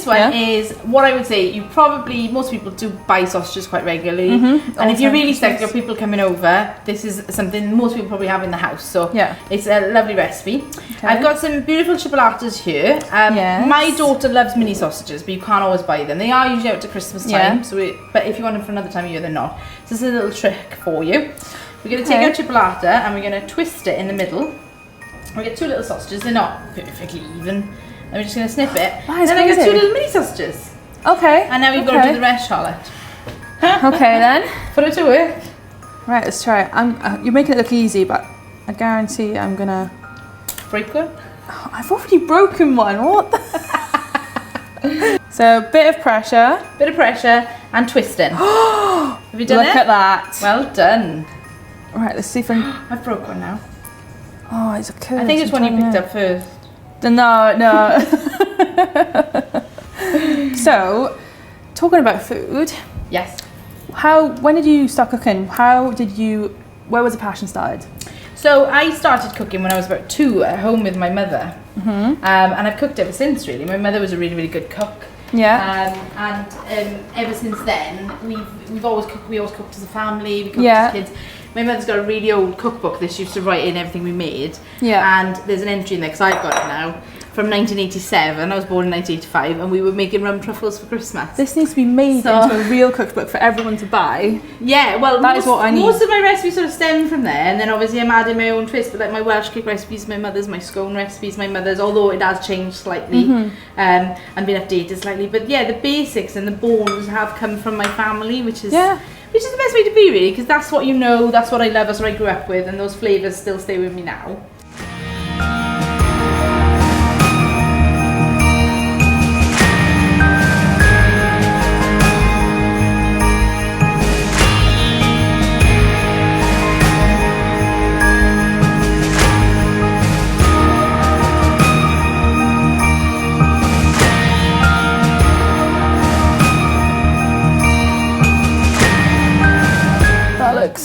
this one is what I would say. Most people do buy sausages quite regularly, and if you're really stuck, your people coming over, this is something most people probably have in the house. So it's a lovely recipe. Okay. I've got some beautiful chipolatas here. My daughter loves mini sausages, but you can't always buy them. They are usually out to Christmas time, but if you want them for another time of year, they're not. So this is a little trick for you. We're going to take our chipolata and we're going to twist it in the middle. We get 2 little sausages. They're not perfectly even. And we're just going to snip it. And then I get 2 little mini sausages. Okay. And now we've got to do the rest, Charlotte. Okay then. Put it to work. Right, let's try it. You're making it look easy, but I guarantee I'm going to... Break one? Oh, I've already broken one. What the... So, bit of pressure. Bit of pressure and twisting. Have you done it? Look at that. Well done. Right, let's see if I can... I've broke one now. Oh, it's a curve. I think it's one you picked up first. No. So, talking about food. Yes. When did you start cooking? Where was the passion started? So I started cooking when I was about 2 at home with my mother. And I've cooked ever since, really. My mother was a really, really good cook. And ever since then, we always cooked as a family. We cooked as kids. My mother's got a really old cookbook that she used to write in everything we made. And there's an entry in there, because I've got it now, from 1987. I was born in 1985, and we were making rum truffles for Christmas. This needs to be made into a real cookbook for everyone to buy. Yeah, well, that is what I need. Most of my recipes sort of stem from there, and then obviously I'm adding my own twist. But like my Welsh cake recipes, my mother's, my scone recipes, my mother's. Although it has changed slightly and been updated slightly, but yeah, the basics and the bones have come from my family, which is the best way to be, really, because that's what you know, that's what I love, that's what I grew up with, and those flavours still stay with me now.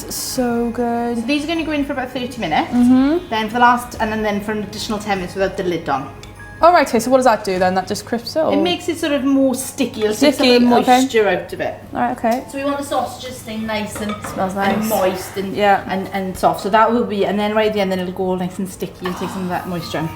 So good. So these are going to go in for about 30 minutes. Then for the last, and then for an additional 10 minutes without the lid on. All right, okay, so what does that do then? That just crisps it? Or? It makes it sort of more sticky. It'll take some of the moisture out of it. All right, okay. So we want the sausages to stay nice and smells nice and moist and soft. So that will be, and then right at the end, then it'll go all nice and sticky and take some of that moisture.